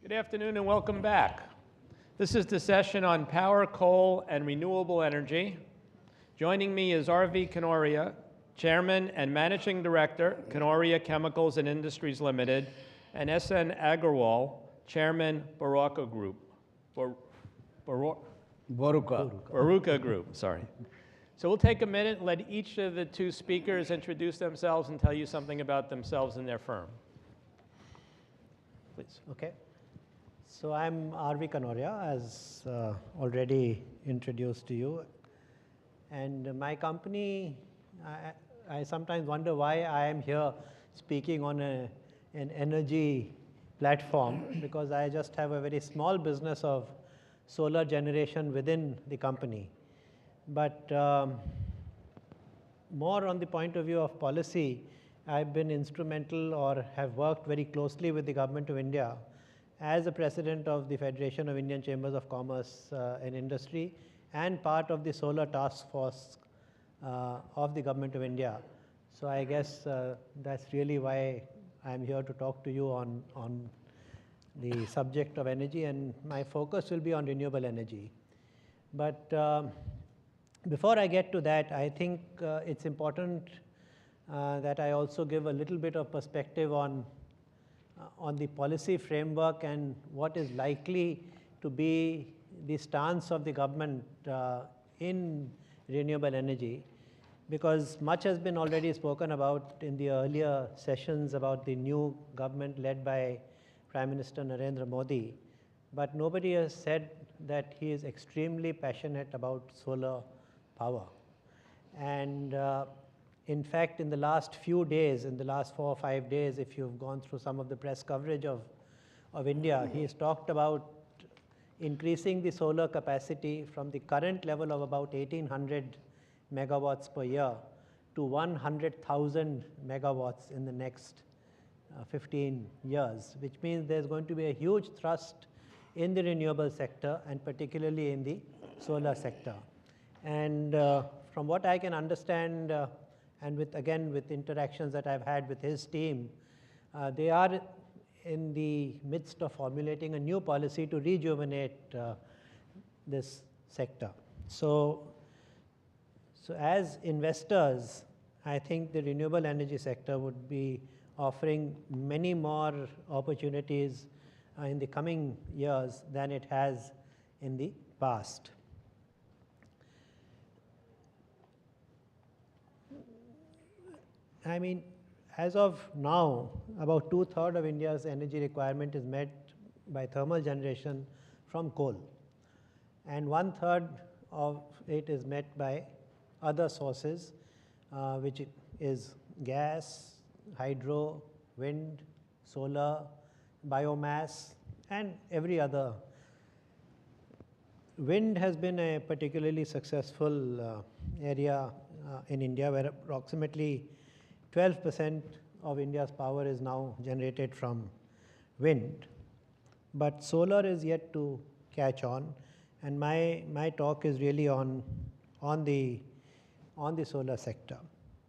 Good afternoon and welcome back. This is the session on power, coal, and renewable energy. Joining me is R.V. Kanoria, Chairman and Managing Director, Kanoria Chemicals and Industries Limited, and S.N. Agarwal, Chairman, Baruka Group. Baruka Group, sorry. So we'll take a minute and let each of the two speakers introduce themselves and tell you something about themselves and their firm. Please. Okay. So I'm R.V. Kanoria, as already introduced to you. And my company, I sometimes wonder why I am here speaking on an energy platform, because I just have a very small business of solar generation within the company. But more on the point of view of policy, I've been instrumental or have worked very closely with the Government of India as the President of the Federation of Indian Chambers of Commerce and Industry and part of the Solar Task Force of the Government of India. So I guess that's really why I'm here to talk to you on the subject of energy, and my focus will be on renewable energy. But before I get to that, I think it's important that I also give a little bit of perspective on the policy framework and what is likely to be the stance of the government in renewable energy, because much has been already spoken about in the earlier sessions about the new government led by Prime Minister Narendra Modi, but nobody has said that he is extremely passionate about solar power. And in fact, in the last few days, in the last 4 or 5 days, if you've gone through some of the press coverage of India, he has talked about increasing the solar capacity from the current level of about 1,800 megawatts per year to 100,000 megawatts in the next 15 years, which means there's going to be a huge thrust in the renewable sector and particularly in the solar sector. And from what I can understand, and with interactions that I've had with his team, they are in the midst of formulating a new policy to rejuvenate this sector. So as investors, I think the renewable energy sector would be offering many more opportunities in the coming years than it has in the past. I mean, as of now, about 2/3 of India's energy requirement is met by thermal generation from coal, and 1/3 of it is met by other sources, which is gas, hydro, wind, solar, biomass, and every other. Wind has been a particularly successful area in India, where approximately 12% of India's power is now generated from wind. But solar is yet to catch on, and my talk is really on the solar sector.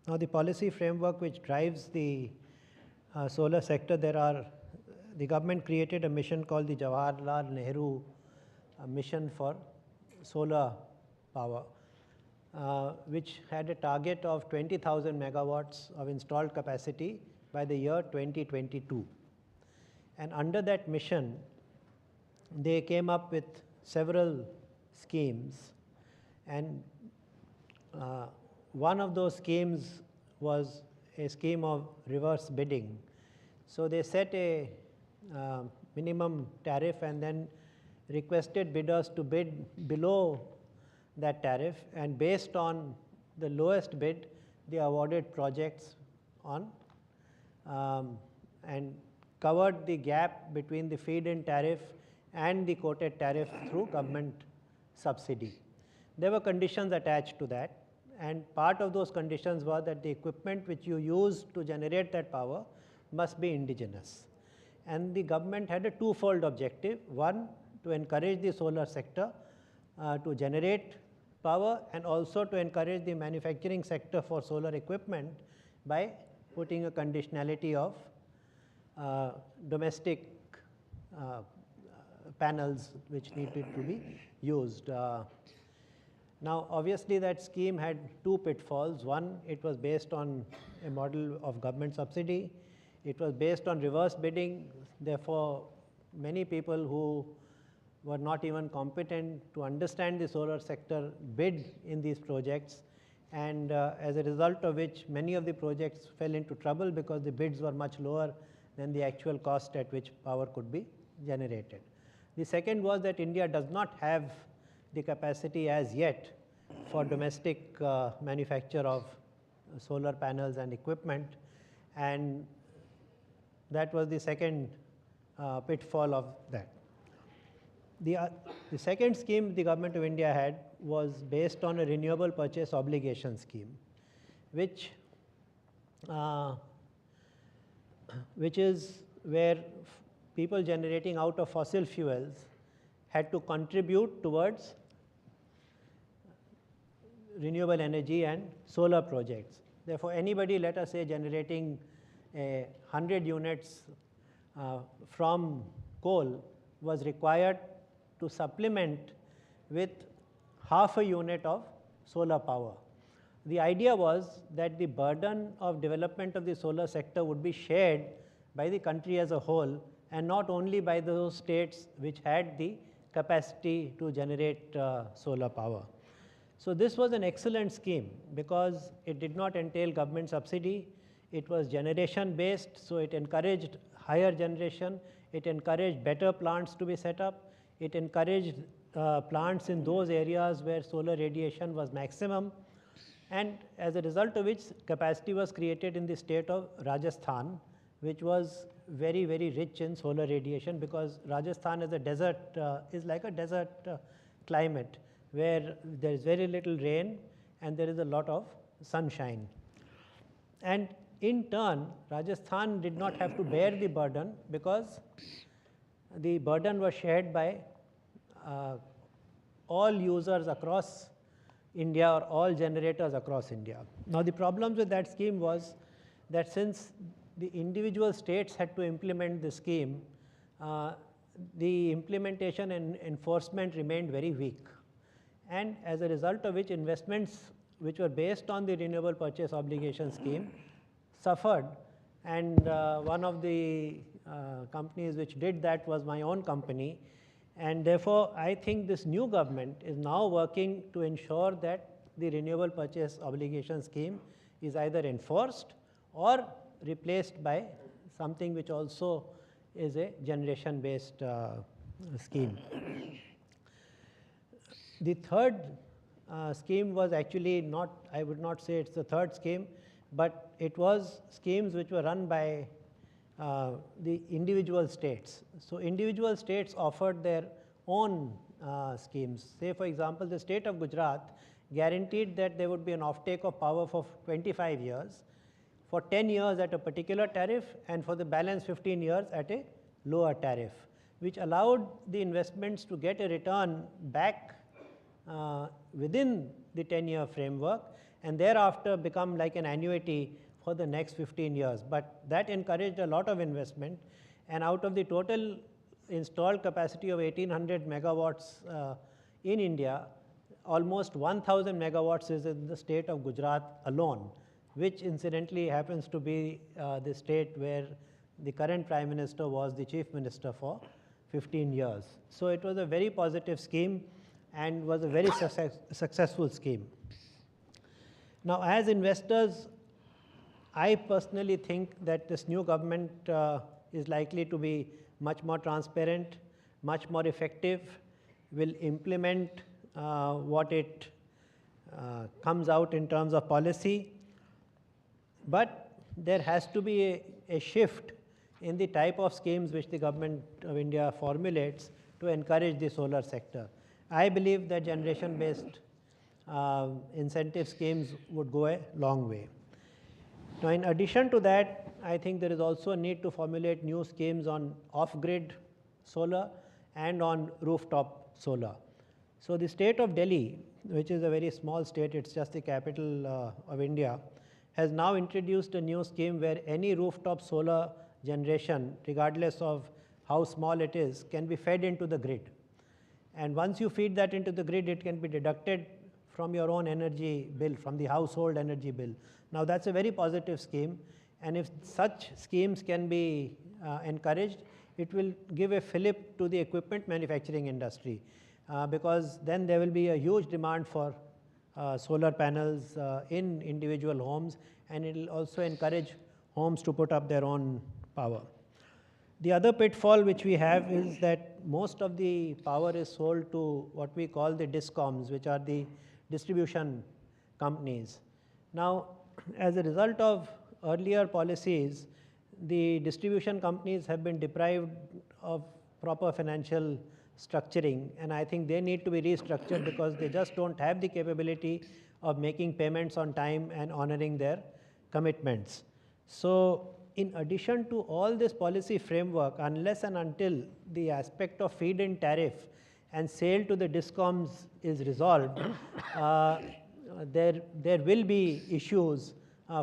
Now, the policy framework which drives the solar sector, the government created a mission called the Jawaharlal Nehru Mission for Solar Power, which had a target of 20,000 megawatts of installed capacity by the year 2022. And under that mission, they came up with several schemes, and one of those schemes was a scheme of reverse bidding. So they set a minimum tariff and then requested bidders to bid below that tariff, and based on the lowest bid, they awarded projects on and covered the gap between the feed-in tariff and the quoted tariff through government subsidy. There were conditions attached to that, and part of those conditions were that the equipment which you use to generate that power must be indigenous. And the government had a twofold objective: one, to encourage the solar sector to generate power, and also to encourage the manufacturing sector for solar equipment by putting a conditionality of domestic panels which needed to be used. Now, obviously, that scheme had two pitfalls. One, it was based on a model of government subsidy. It was based on reverse bidding. Therefore, many people who were not even competent to understand the solar sector bid in these projects, and as a result of which many of the projects fell into trouble because the bids were much lower than the actual cost at which power could be generated. The second was that India does not have the capacity as yet for domestic manufacture of solar panels and equipment, and that was the second pitfall of that. The second scheme the Government of India had was based on a renewable purchase obligation scheme, which is where people generating out of fossil fuels had to contribute towards renewable energy and solar projects. Therefore, anybody, let us say, generating 100 units from coal was required to supplement with half a unit of solar power. The idea was that the burden of development of the solar sector would be shared by the country as a whole, and not only by those states which had the capacity to generate solar power. So this was an excellent scheme because it did not entail government subsidy. It was generation based, so it encouraged higher generation. It encouraged better plants to be set up. It encouraged plants in those areas where solar radiation was maximum, and as a result of which capacity was created in the state of Rajasthan, which was very, very rich in solar radiation, because Rajasthan is a desert, is like a desert climate where there is very little rain and there is a lot of sunshine. And in turn, Rajasthan did not have to bear the burden because the burden was shared by all users across India, or all generators across India. Now, the problems with that scheme was that since the individual states had to implement the scheme, the implementation and enforcement remained very weak. And as a result of which, investments which were based on the renewable purchase obligation scheme suffered. And one of the companies which did that was my own company. And therefore, I think this new government is now working to ensure that the renewable purchase obligation scheme is either enforced or replaced by something which also is a generation based scheme. The third scheme was actually not, I would not say it's the third scheme, but it was schemes which were run by the individual states. So individual states offered their own schemes. Say, for example, the state of Gujarat guaranteed that there would be an offtake of power for 25 years, for 10 years at a particular tariff, and for the balance 15 years at a lower tariff, which allowed the investments to get a return back within the 10-year framework, and thereafter become like an annuity for the next 15 years. But that encouraged a lot of investment, and out of the total installed capacity of 1800 megawatts in India, almost 1000 megawatts is in the state of Gujarat alone, which incidentally happens to be the state where the current Prime Minister was the Chief Minister for 15 years. So it was a very positive scheme and was a very successful scheme. Now, as investors, I personally think that this new government is likely to be much more transparent, much more effective, will implement what it comes out in terms of policy, but there has to be a shift in the type of schemes which the Government of India formulates to encourage the solar sector. I believe that generation-based incentive schemes would go a long way. Now, in addition to that, I think there is also a need to formulate new schemes on off-grid solar and on rooftop solar. So the state of Delhi, which is a very small state, it's just the capital of India, has now introduced a new scheme where any rooftop solar generation, regardless of how small it is, can be fed into the grid. And once you feed that into the grid, it can be deducted from your own energy bill, from the household energy bill. Now, that's a very positive scheme. And if such schemes can be encouraged, it will give a fillip to the equipment manufacturing industry, because then there will be a huge demand for solar panels in individual homes, and it will also encourage homes to put up their own power. The other pitfall which we have is that most of the power is sold to what we call the DISCOMs, which are the distribution companies. Now, as a result of earlier policies, the distribution companies have been deprived of proper financial structuring, and I think they need to be restructured because they just don't have the capability of making payments on time and honoring their commitments. So, in addition to all this policy framework, unless and until the aspect of feed-in tariff and sale to the DISCOMs is resolved, there will be issues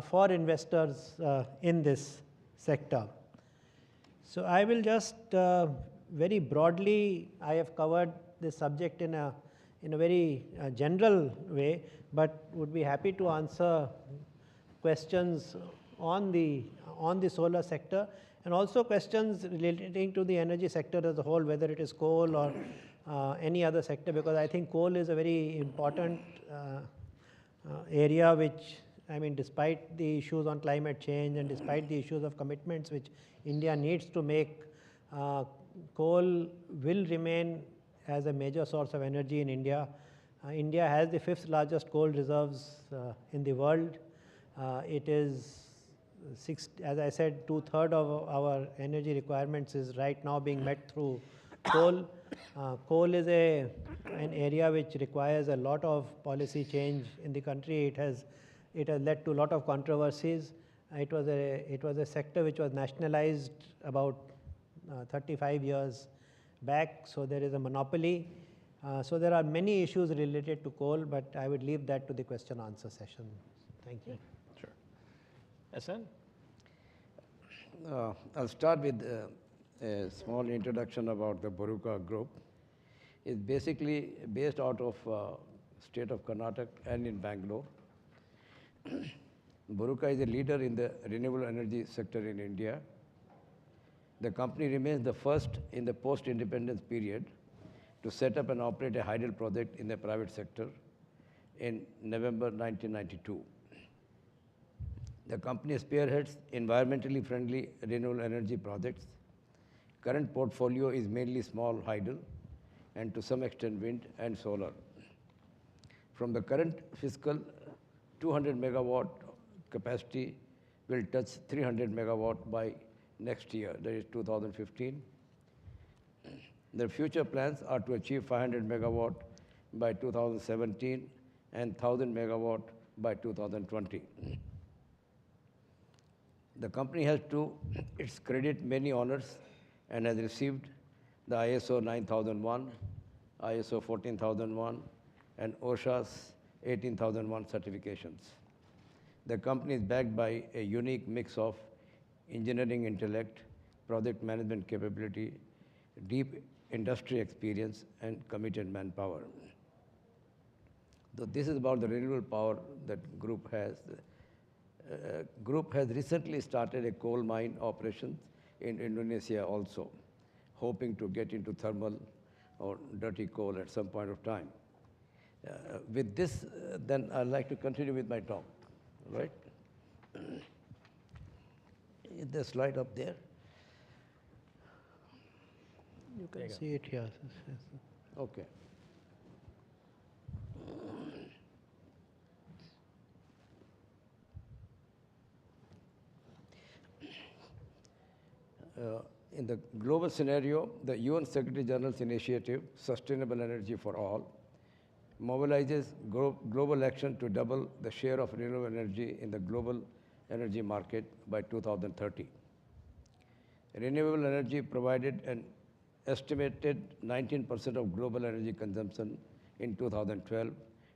for investors in this sector. So, I will just very broadly, I have covered this subject in a very general way, but would be happy to answer questions on the solar sector, and also questions relating to the energy sector as a whole, whether it is coal or any other sector, because I think coal is a very important area which, I mean, despite the issues on climate change and despite the issues of commitments which India needs to make, coal will remain as a major source of energy in India. India has the 5th largest coal reserves in the world. It is as I said, 2/3 of our energy requirements is right now being met through coal. Coal is an area which requires a lot of policy change in the country. It has led to a lot of controversies. It was a sector which was nationalized about 35 years back, so there is a monopoly. So there are many issues related to coal, but I would leave that to the question answer session. Thank you. Sure. Hassan? I'll start with a small introduction about the Boruka Group. It's basically based out of state of Karnataka and in Bangalore. Boruka is a leader in the renewable energy sector in India. The company remains the first in the post-independence period to set up and operate a hydel project in the private sector in November 1992. The company spearheads environmentally friendly renewable energy projects. Current portfolio is mainly small hydel and to some extent wind and solar. From the current fiscal, 200 megawatt capacity will touch 300 megawatt by next year, that is 2015. Their future plans are to achieve 500 megawatt by 2017 and 1000 megawatt by 2020. The company has to its credit many honors and has received the ISO 9001, ISO 14001, and OSHA's 18001 certifications. The company is backed by a unique mix of engineering intellect, project management capability, deep industry experience, and committed manpower. So this is about the renewable power that group has. Group has recently started a coal mine operations in Indonesia also, hoping to get into thermal or dirty coal at some point of time. With this, then I'd like to continue with my talk, right? Is the slide up there? You can see it here. Okay. In the global scenario, the UN Secretary General's initiative, Sustainable Energy for All, mobilizes global action to double the share of renewable energy in the global energy market by 2030. Renewable energy provided an estimated 19% of global energy consumption in 2012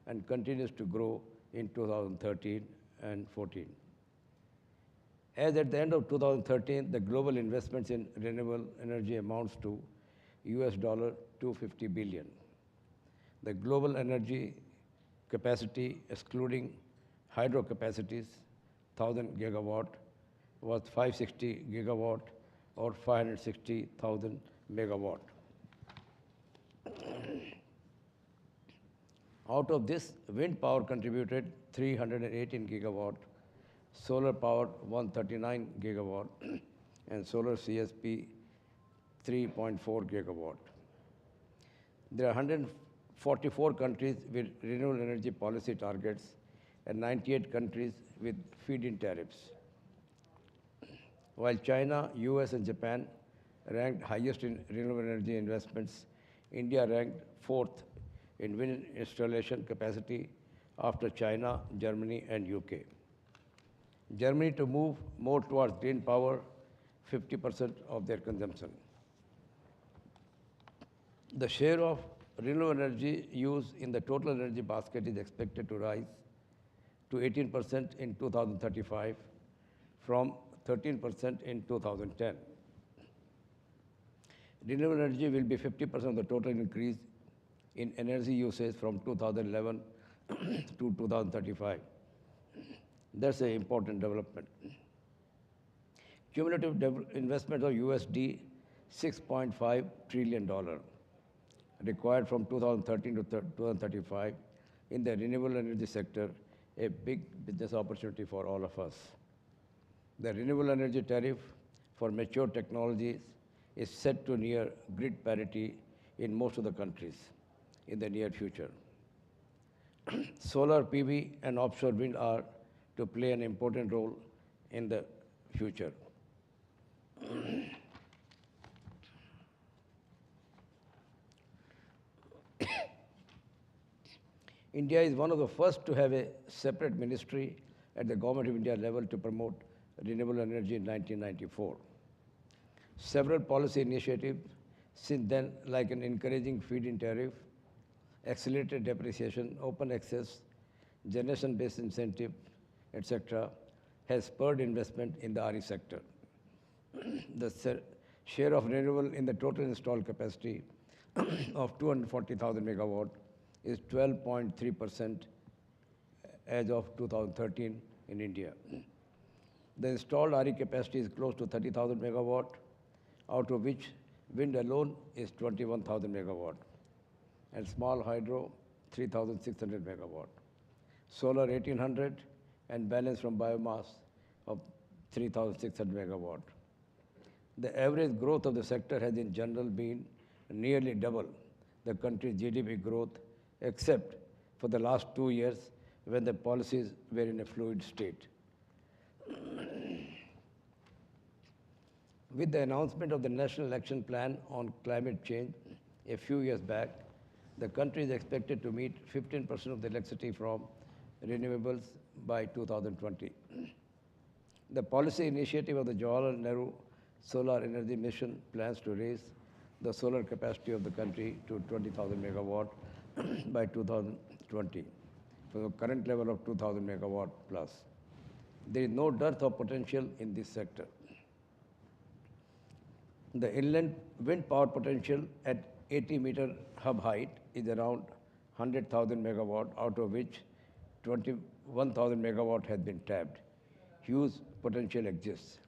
and continues to grow in 2013 and 14. As at the end of 2013, the global investments in renewable energy amounts to US dollar 250 billion. The global energy capacity, excluding hydro capacities, 1,000 gigawatt, was 560 gigawatt or 560,000 megawatt. Out of this, wind power contributed 318 gigawatt, solar power 139 gigawatt, and solar CSP 3.4 gigawatt. There are 144 countries with renewable energy policy targets and 98 countries with feed-in tariffs. While China, US, and Japan ranked highest in renewable energy investments, India ranked fourth in wind installation capacity after China, Germany, and UK. Germany to move more towards green power, 50% of their consumption. The share of renewable energy use in the total energy basket is expected to rise to 18% in 2035 from 13% in 2010. Renewable energy will be 50% of the total increase in energy usage from 2011 to 2035. That's an important development. Cumulative investment of USD $6.5 trillion required from 2013 to 2035 in the renewable energy sector, a big business opportunity for all of us. The renewable energy tariff for mature technologies is set to near grid parity in most of the countries in the near future. Solar PV and offshore wind are to play an important role in the future. India is one of the first to have a separate ministry at the Government of India level to promote renewable energy in 1994. Several policy initiatives since then, like an encouraging feed-in tariff, accelerated depreciation, open access, generation-based incentive, etc., has spurred investment in the RE sector. The share of renewable in the total installed capacity of 240,000 megawatt is 12.3% as of 2013 in India. The installed RE capacity is close to 30,000 megawatt, out of which wind alone is 21,000 megawatt, and small hydro 3,600 megawatt, solar 1,800, and balance from biomass of 3,600 megawatt. The average growth of the sector has in general been nearly double the country's GDP growth, except for the last 2 years when the policies were in a fluid state. With the announcement of the National Action Plan on Climate Change a few years back, the country is expected to meet 15% of the electricity from renewables by 2020. The policy initiative of the Jawaharlal Nehru Solar Energy Mission plans to raise the solar capacity of the country to 20,000 megawatt by 2020, from the current level of 2,000 megawatt plus. There is no dearth of potential in this sector. The inland wind power potential at 80-meter hub height is around 100,000 megawatt, out of which 21,000 megawatt has been tapped. Huge potential exists.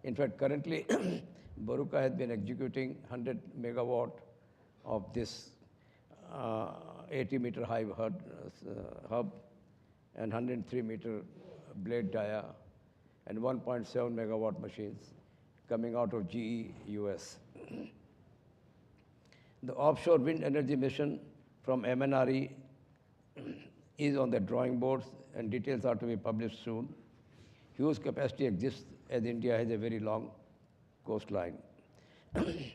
In fact, currently, Baruka has been executing 100 megawatt of this 80-meter high hub and 103-meter blade dia and 1.7 megawatt machines coming out of GE US. The offshore wind energy mission from MNRE is on the drawing boards and details are to be published soon. Huge capacity exists as India has a very long coastline.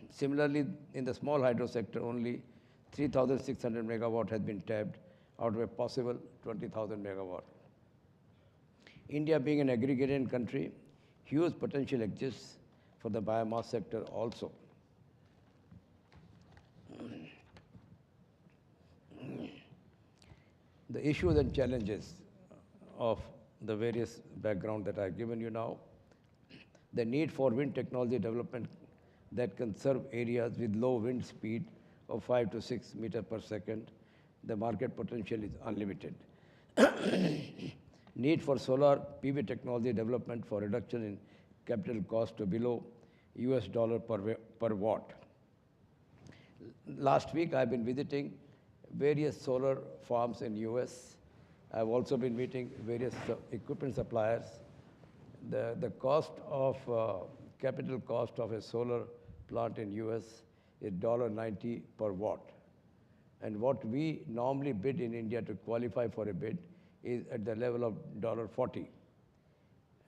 Similarly, in the small hydro sector, only 3,600 megawatt has been tapped out of a possible 20,000 megawatt. India being an agrarian country, huge potential exists for the biomass sector also. The issues and challenges of the various background that I've given you now. the need for wind technology development that can serve areas with low wind speed of 5 to 6 meters per second, the market potential is unlimited. Need for solar PV technology development for reduction in capital cost to below US dollar per watt. Last week, I've been visiting various solar farms in US. I've also been meeting various equipment suppliers. The cost of, capital cost of a solar plant in US is $1.90 per watt. And what we normally bid in India to qualify for a bid is at the level of $1.40.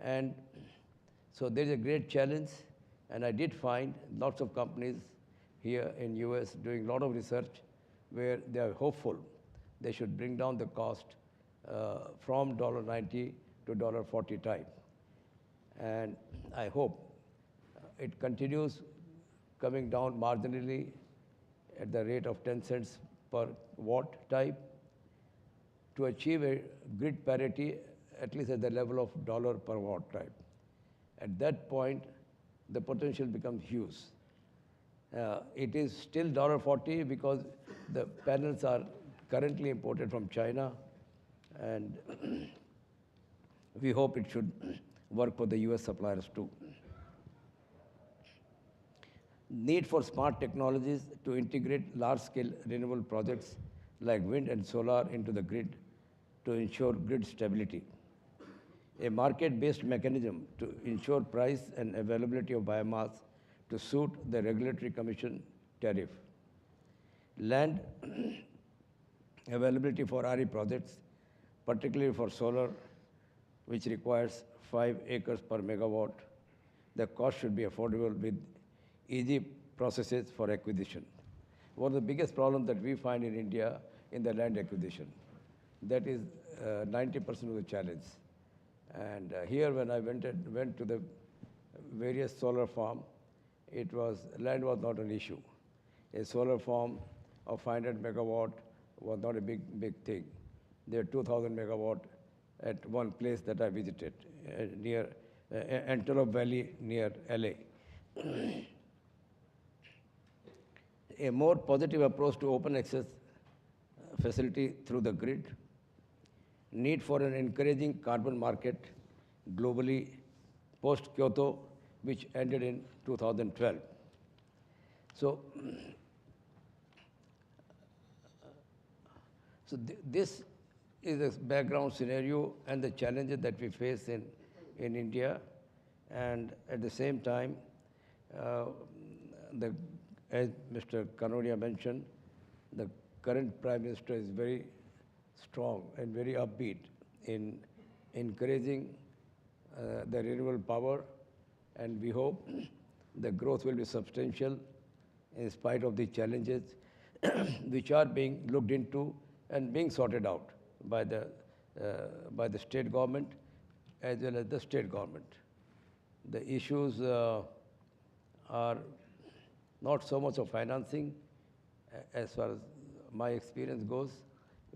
And so there is a great challenge, and I did find lots of companies here in US doing a lot of research where they are hopeful they should bring down the cost from $1.90 to $1.40 type. And I hope it continues coming down marginally at the rate of 10 cents per watt type to achieve a grid parity at least at the level of dollar per watt type. At that point, the potential becomes huge. It is still $1.40 because the panels are currently imported from China, and we hope it should work for the US suppliers too. Need for smart technologies to integrate large-scale renewable projects like wind and solar into the grid to ensure grid stability. A market-based mechanism to ensure price and availability of biomass to suit the regulatory commission tariff. Land availability for RE projects, particularly for solar, which requires 5 acres per megawatt. The cost should be affordable with easy processes for acquisition. One of the biggest problems that we find in India in the land acquisition. That is 90% of the challenge. And here when I went to the various solar farm, land was not an issue. A solar farm of 500 megawatt was not a big thing. There are 2,000 megawatt at one place that I visited near Antelope Valley near LA. A more positive approach to open access facility through the grid, need for an encouraging carbon market globally post-Kyoto, which ended in 2012. So this is a background scenario and the challenges that we face in India. And at the same time, as Mr. Kanodia mentioned, the current Prime Minister is very strong and very upbeat in encouraging the renewable power, and we hope the growth will be substantial in spite of the challenges which are being looked into and being sorted out by the state government as well as the state government. The issues are not so much of financing. As far as my experience goes,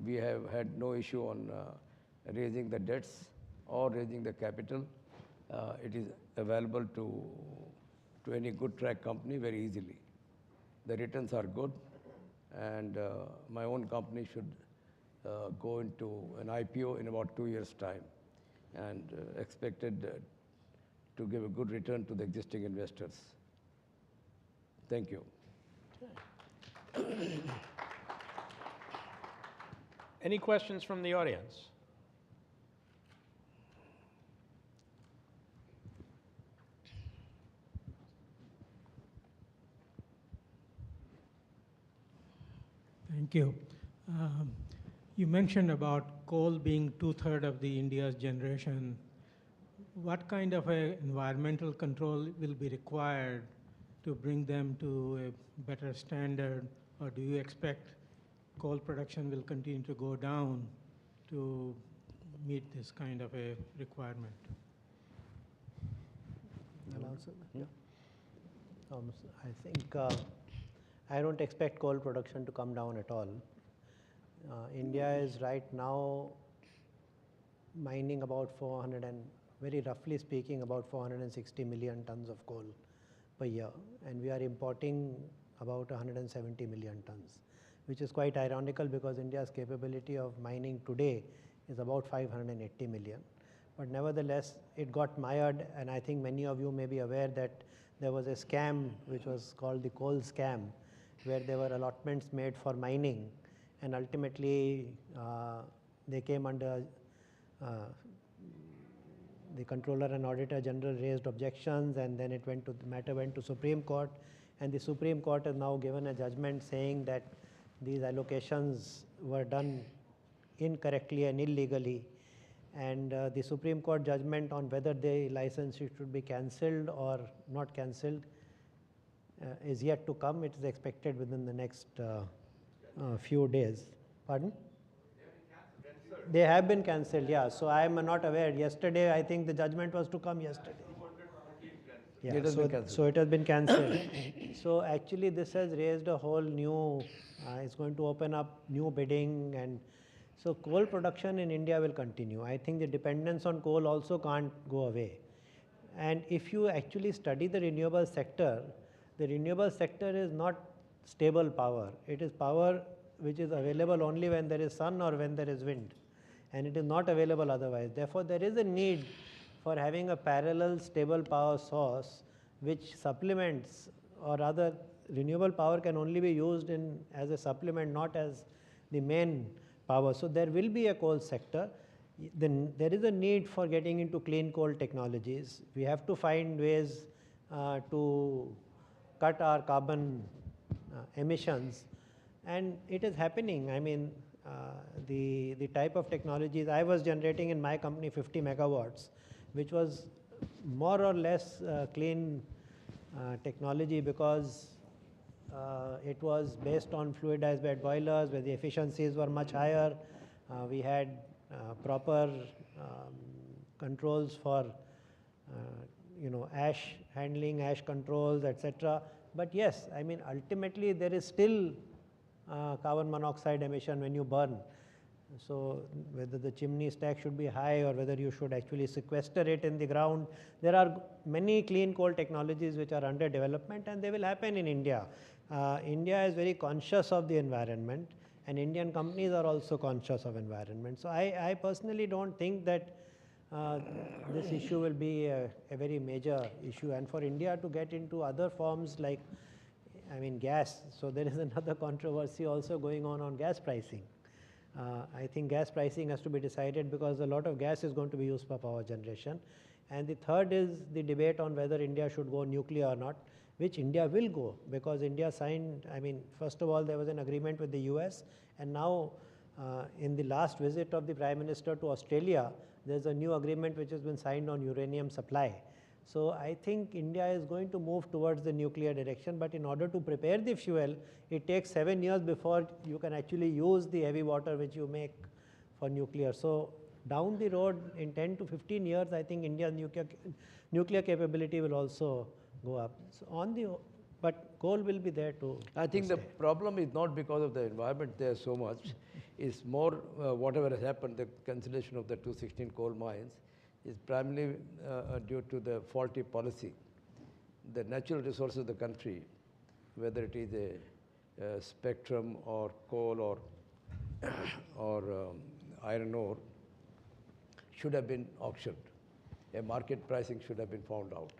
we have had no issue on raising the debts or raising the capital. It is available to any good track company very easily. The returns are good, and my own company should go into an IPO in about 2 years' time, and expected to give a good return to the existing investors. Thank you. Any questions from the audience? Thank you. You mentioned about coal being 2/3 of the India's generation. What kind of a environmental control will be required to bring them to a better standard, or do you expect coal production will continue to go down to meet this kind of a requirement? I'll answer that. I think I don't expect coal production to come down at all. India is right now mining about very roughly speaking, about 460 million tons of coal per year, and we are importing about 170 million tons, which is quite ironical because India's capability of mining today is about 580 million. But nevertheless, it got mired, and I think many of you may be aware that there was a scam which was called the coal scam, where there were allotments made for mining, and ultimately they came under the Controller and Auditor General raised objections, and then the matter went to Supreme Court, and the Supreme Court has now given a judgment saying that these allocations were done incorrectly and illegally, and the Supreme Court judgment on whether the license should be cancelled or not cancelled is yet to come. It is expected within the next few days. Pardon? They have been cancelled, yeah. So I am not aware. Yesterday, I think the judgment was to come yesterday. Yeah, It has been cancelled. so it has been cancelled. So actually, this has raised a whole new. It's going to open up new bidding, and so coal production in India will continue. I think the dependence on coal also can't go away. And if you actually study the renewable sector is not stable power. It is power which is available only when there is sun or when there is wind, and it is not available otherwise. Therefore, there is a need for having a parallel stable power source which supplements, or rather renewable power can only be used as a supplement, not as the main power. So there will be a coal sector. Then there is a need for getting into clean coal technologies. We have to find ways to cut our carbon emissions, and it is happening. I mean, the type of technologies I was generating in my company, 50 megawatts, which was more or less clean technology because it was based on fluidized bed boilers where the efficiencies were much higher. We had proper controls for ash handling, ash controls, etc. But yes, I mean, ultimately there is still carbon monoxide emission when you burn. So whether the chimney stack should be high or whether you should actually sequester it in the ground, there are many clean coal technologies which are under development, and they will happen in India. India is very conscious of the environment, and Indian companies are also conscious of environment. So I personally don't think that this issue will be a very major issue. And for India to get into other forms like, I mean, gas, so there is another controversy also going on gas pricing. I think gas pricing has to be decided because a lot of gas is going to be used for power generation. And the third is the debate on whether India should go nuclear or not, which India will go, because India signed, I mean, first of all, there was an agreement with the US, and now in the last visit of the Prime Minister to Australia, there's a new agreement which has been signed on uranium supply. So I think India is going to move towards the nuclear direction, but in order to prepare the fuel, it takes 7 years before you can actually use the heavy water which you make for nuclear. So down the road, in 10 to 15 years, I think India's nuclear capability will also go up. So but coal will be there too. I think the problem is not because of the environment there so much. It's more whatever has happened, the cancellation of the 216 coal mines is primarily due to the faulty policy. The natural resources of the country, whether it is a spectrum or coal or iron ore, should have been auctioned. A market pricing should have been found out.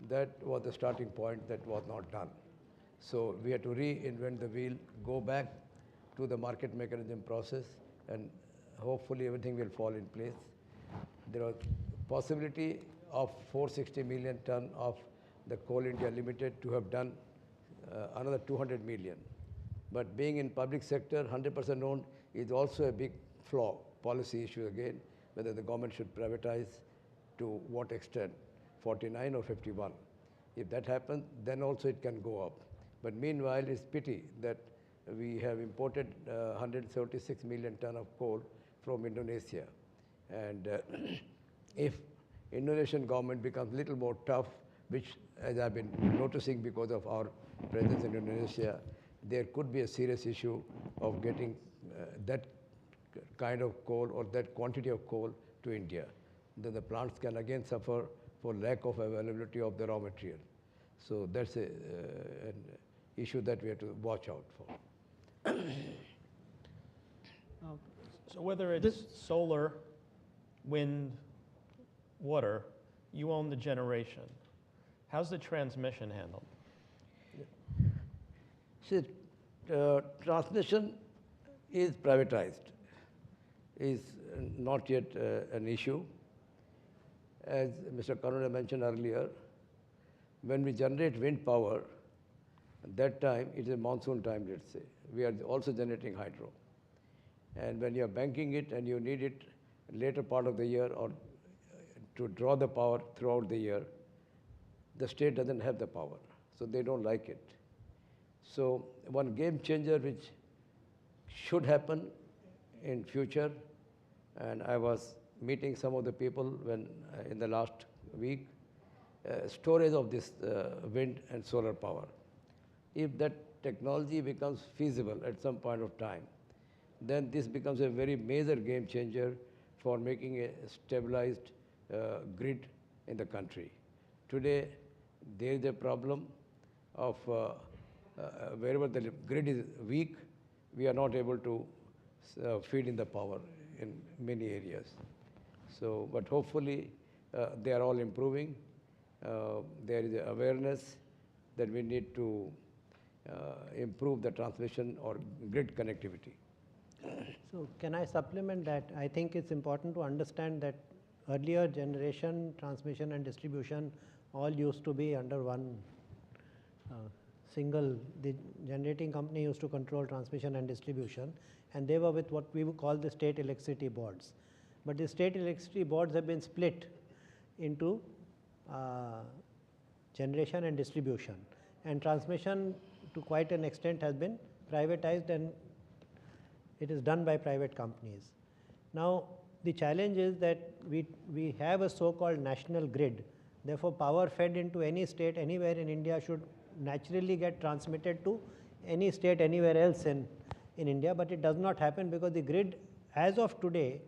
That was the starting point that was not done. So we had to reinvent the wheel, go back to the market mechanism process, and hopefully everything will fall in place. There was possibility of 460 million ton of the Coal India Limited to have done another 200 million. But being in public sector, 100% owned is also a big flaw, policy issue again, whether the government should privatize, to what extent, 49 or 51. If that happens, then also it can go up. But meanwhile, it's pity that we have imported 176 million ton of coal from Indonesia. And if Indonesian government becomes a little more tough, which as I've been noticing because of our presence in Indonesia, there could be a serious issue of getting that kind of coal or that quantity of coal to India. then the plants can again suffer for lack of availability of the raw material. So that's an issue that we have to watch out for. So whether it's solar, wind, water, you own the generation. How's the transmission handled? See, transmission is privatized, is not yet an issue. As Mr. Karunia mentioned earlier, when we generate wind power, at that time, it is monsoon time, let's say. We are also generating hydro. And when you're banking it and you need it later part of the year or to draw the power throughout the year, the state doesn't have the power, so they don't like it. So one game changer which should happen in future, and I was meeting some of the people when in the last week, storage of this wind and solar power. If that technology becomes feasible at some point of time, then this becomes a very major game changer for making a stabilized grid in the country. Today, there is a problem of wherever the grid is weak, we are not able to feed in the power in many areas. So, but hopefully they are all improving. There is awareness that we need to improve the transmission or grid connectivity. So can I supplement that? I think it's important to understand that earlier generation, transmission and distribution all used to be under one single. The generating company used to control transmission and distribution, and they were with what we would call the state electricity boards. But the state electricity boards have been split into generation and distribution, and transmission to quite an extent has been privatized, and it is done by private companies. Now, the challenge is that we have a so-called national grid. Therefore, power fed into any state anywhere in India should naturally get transmitted to any state anywhere else in India, but it does not happen because the grid as of today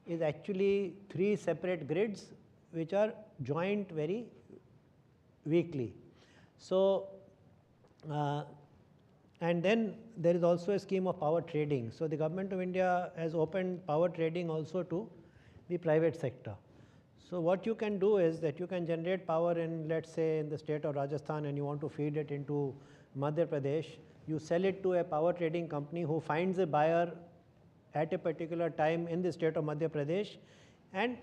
is actually 3 separate grids which are joined very weakly. So, and then there is also a scheme of power trading. So the Government of India has opened power trading also to the private sector. So what you can do is that you can generate power in, let's say, in the state of Rajasthan, and you want to feed it into Madhya Pradesh. You sell it to a power trading company who finds a buyer at a particular time in the state of Madhya Pradesh and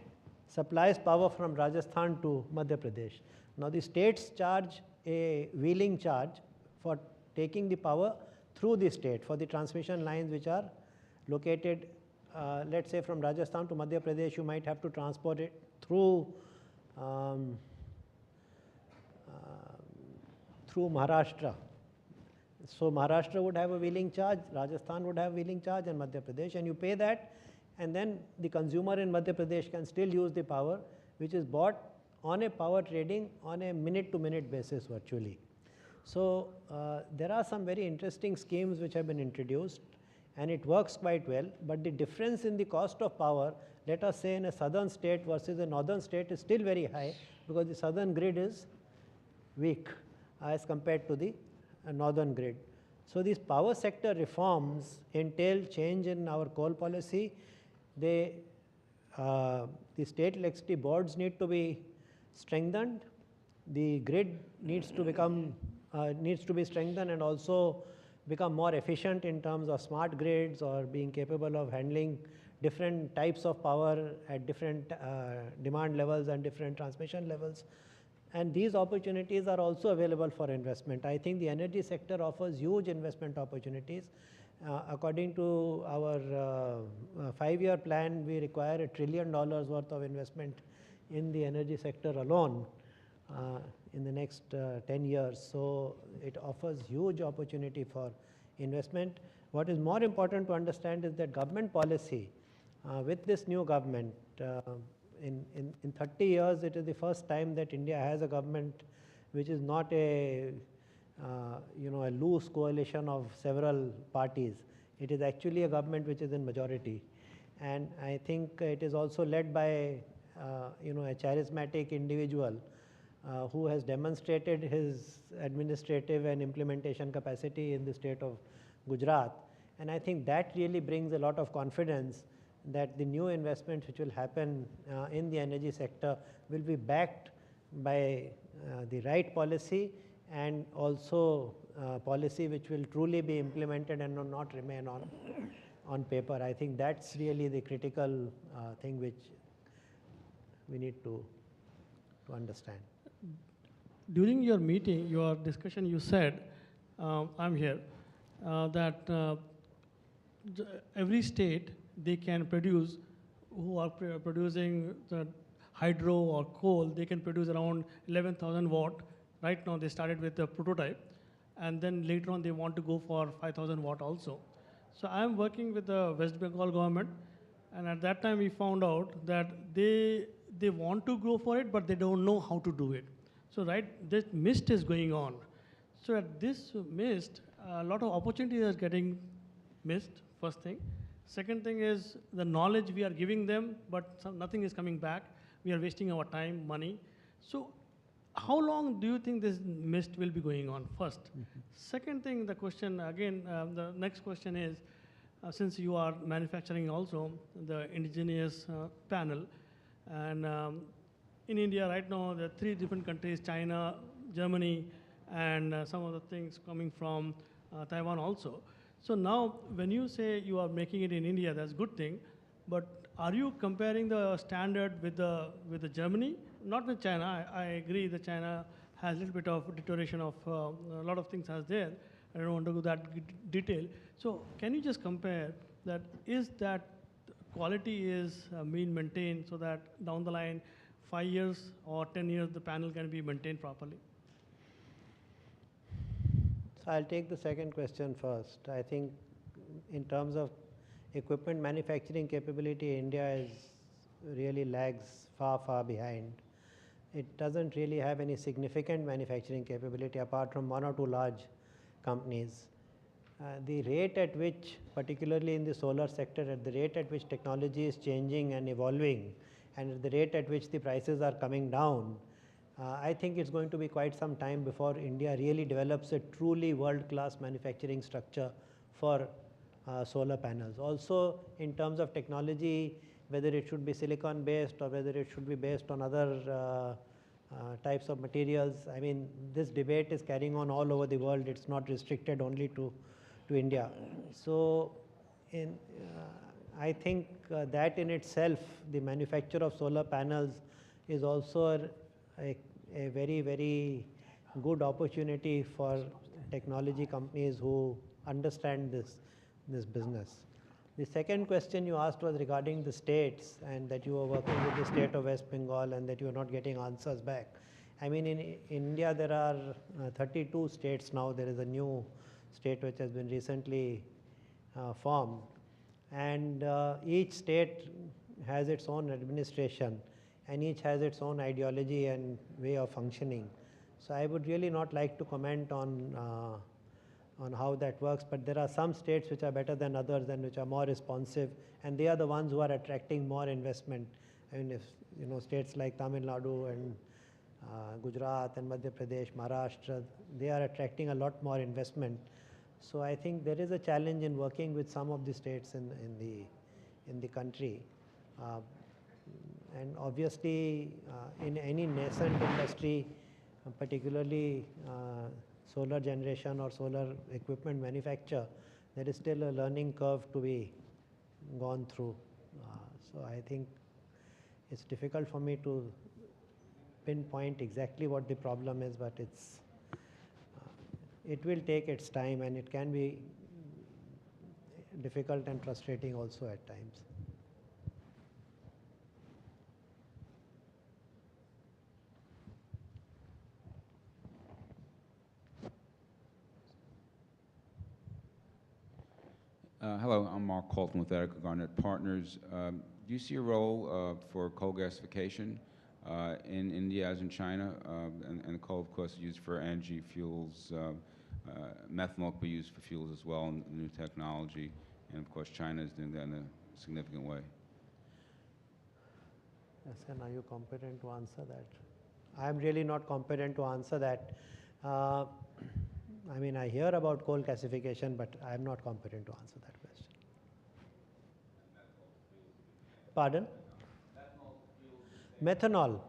supplies power from Rajasthan to Madhya Pradesh. Now the states charge a wheeling charge for taking the power through the state for the transmission lines which are located, let's say from Rajasthan to Madhya Pradesh, you might have to transport it through Maharashtra. So Maharashtra would have a wheeling charge, Rajasthan would have wheeling charge, and Madhya Pradesh, and you pay that, and then the consumer in Madhya Pradesh can still use the power which is bought on a power trading on a minute-to-minute basis virtually. So there are some very interesting schemes which have been introduced, and it works quite well, but the difference in the cost of power, let us say in a southern state versus a northern state, is still very high because the southern grid is weak as compared to the northern grid. So these power sector reforms entail change in our coal policy. The state electricity boards need to be strengthened. The grid needs to become needs to be strengthened and also become more efficient in terms of smart grids or being capable of handling different types of power at different demand levels and different transmission levels. And these opportunities are also available for investment. I think the energy sector offers huge investment opportunities. According to our 5-year plan, we require $1 trillion worth of investment in the energy sector alone in the next 10 years. So it offers huge opportunity for investment. What is more important to understand is that government policy with this new government, in 30 years, it is the first time that India has a government which is not a a loose coalition of several parties. It is actually a government which is in majority, and I think it is also led by a charismatic individual who has demonstrated his administrative and implementation capacity in the state of Gujarat. And I think that really brings a lot of confidence that the new investments which will happen in the energy sector will be backed by the right policy, and also policy which will truly be implemented and will not remain on paper. I think that's really the critical thing which we need to understand. During your meeting, your discussion, you said, I'm here, that every state, they can produce, who are producing the hydro or coal, they can produce around 11,000 watt. Right now, they started with the prototype, and then later on, they want to go for 5,000 watt also. So I'm working with the West Bengal government, and at that time, we found out that they want to go for it, but they don't know how to do it. So this mist is going on. So at this mist, a lot of opportunities are getting missed, first thing. Second thing is the knowledge we are giving them, but nothing is coming back. We are wasting our time, money. So how long do you think this mist will be going on, first? Second thing, the question, again, the next question is, since you are manufacturing also the indigenous panel, and in India right now, there are 3 different countries, China, Germany, and some of the things coming from Taiwan also. So now, when you say you are making it in India, that's a good thing, but are you comparing the standard with the Germany? Not with China. I agree that China has a little bit of deterioration of a lot of things as there. I don't want to go that detail. So can you just compare that? Is that quality is being maintained so that down the line, 5 years or 10 years, the panel can be maintained properly? So I'll take the second question first. I think in terms of equipment manufacturing capability, India really lags far behind. It doesn't really have any significant manufacturing capability apart from 1 or 2 large companies. The rate at which, particularly in the solar sector, at the rate at which technology is changing and evolving, and at the rate at which the prices are coming down, I think it's going to be quite some time before India really develops a truly world-class manufacturing structure for solar panels. Also, in terms of technology, whether it should be silicon-based or whether it should be based on other types of materials, I mean, this debate is carrying on all over the world. It's not restricted only to India. So, I think that in itself, the manufacture of solar panels is also a very good opportunity for technology companies who understand this business. The second question you asked was regarding the states, and that you were working with the state of West Bengal and that you are not getting answers back. I mean, in India there are 32 states now. There is a new state which has been recently formed, and each state has its own administration, and each has its own ideology and way of functioning. So I would really not like to comment on how that works, but there are some states which are better than others and which are more responsive, and they are the ones who are attracting more investment. I mean, if states like Tamil Nadu and Gujarat and Madhya Pradesh, Maharashtra, they are attracting a lot more investment. So I think there is a challenge in working with some of the states in the country. And obviously, in any nascent industry, particularly solar generation or solar equipment manufacture, there is still a learning curve to be gone through. So I think it's difficult for me to pinpoint exactly what the problem is, but it will take its time, and it can be difficult and frustrating also at times. Hello, I'm Mark Colton with Erica Garnett Partners. Do you see a role for coal gasification in India as in China? And coal, of course, is used for energy fuels. Methanol can be used for fuels as well in new technology. And of course, China is doing that in a significant way. Yasin, are you competent to answer that? I am really not competent to answer that. I mean, I hear about coal gasification, but I am not competent to answer that question. Pardon? Methanol.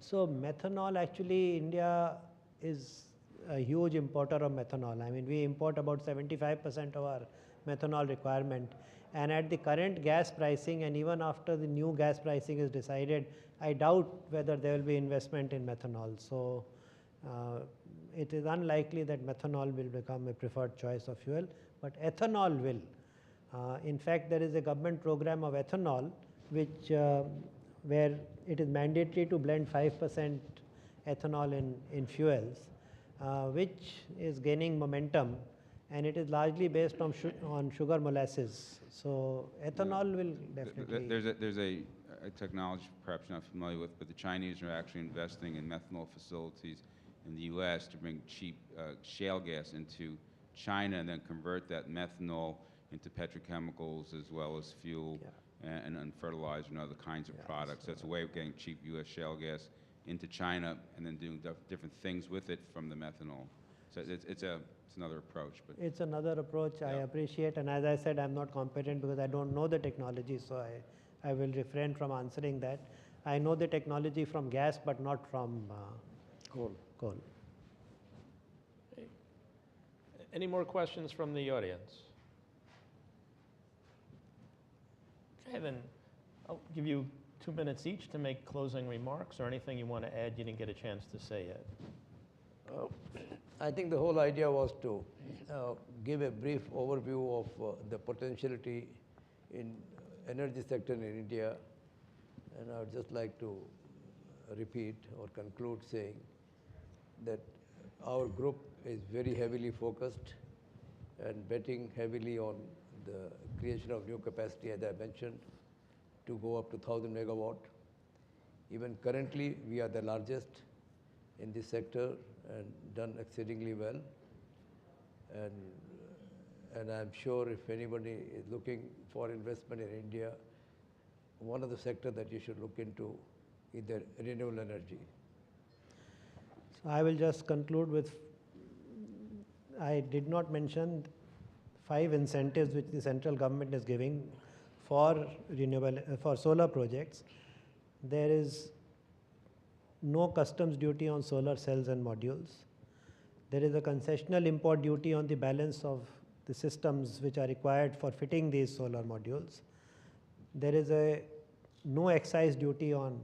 So methanol, actually, India is a huge importer of methanol. I mean, we import about 75% of our methanol requirement. And at the current gas pricing, and even after the new gas pricing is decided, I doubt whether there will be investment in methanol. So it is unlikely that methanol will become a preferred choice of fuel, but ethanol will. In fact, there is a government program of ethanol which where it is mandatory to blend 5% ethanol in fuels, which is gaining momentum, and it is largely based on sugar molasses. So ethanol will definitely. There's a technology perhaps you're not familiar with, but the Chinese are actually investing in methanol facilities in the U.S. to bring cheap shale gas into China and then convert that methanol into petrochemicals as well as fuel and fertilizer and other kinds of products. So that's a way of getting cheap U.S. shale gas into China and then doing different things with it from the methanol. So it's another approach. But it's another approach I appreciate, and as I said, I'm not competent because I don't know the technology, so I will refrain from answering that. I know the technology from gas, but not from coal. Any more questions from the audience? Okay, then I'll give you 2 minutes each to make closing remarks or anything you want to add you didn't get a chance to say yet. I think the whole idea was to give a brief overview of the potentiality in energy sector in India, and I would just like to repeat or conclude saying that our group is very heavily focused and betting heavily on the creation of new capacity, as I mentioned, to go up to 1,000 megawatt. Even currently, we are the largest in this sector and done exceedingly well. And I'm sure if anybody is looking for investment in India, one of the sectors that you should look into is the renewable energy. So I will just conclude with, I did not mention 5 incentives which the central government is giving for solar projects. There is no customs duty on solar cells and modules. There is a concessional import duty on the balance of the systems which are required for fitting these solar modules. There is a no excise duty on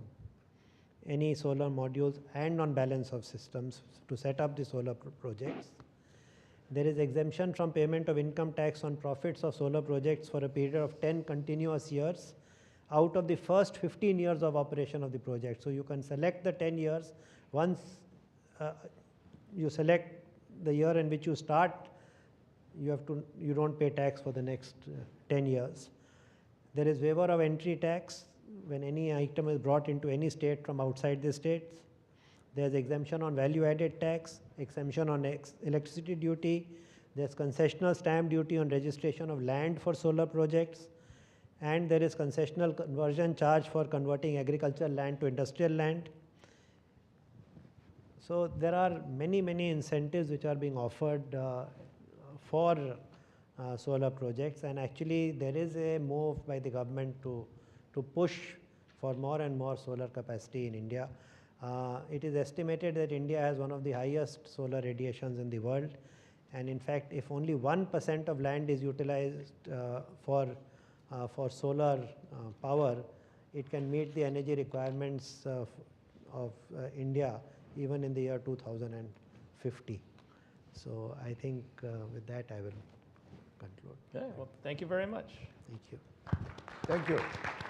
any solar modules and on balance of systems to set up the solar projects. There is exemption from payment of income tax on profits of solar projects for a period of 10 continuous years out of the first 15 years of operation of the project. So you can select the 10 years. Once you select the year in which you start, you don't pay tax for the next 10 years. There is waiver of entry tax when any item is brought into any state from outside the states. There is exemption on value added tax, exemption on electricity duty. There is concessional stamp duty on registration of land for solar projects. And there is concessional conversion charge for converting agricultural land to industrial land. So there are many incentives which are being offered for solar projects, and actually there is a move by the government to push for more and more solar capacity in India. It is estimated that India has one of the highest solar radiations in the world, and in fact if only 1% of land is utilized for solar power, it can meet the energy requirements of India even in the year 2050. So I think with that I will conclude. Okay, well, thank you very much. Thank you. Thank you.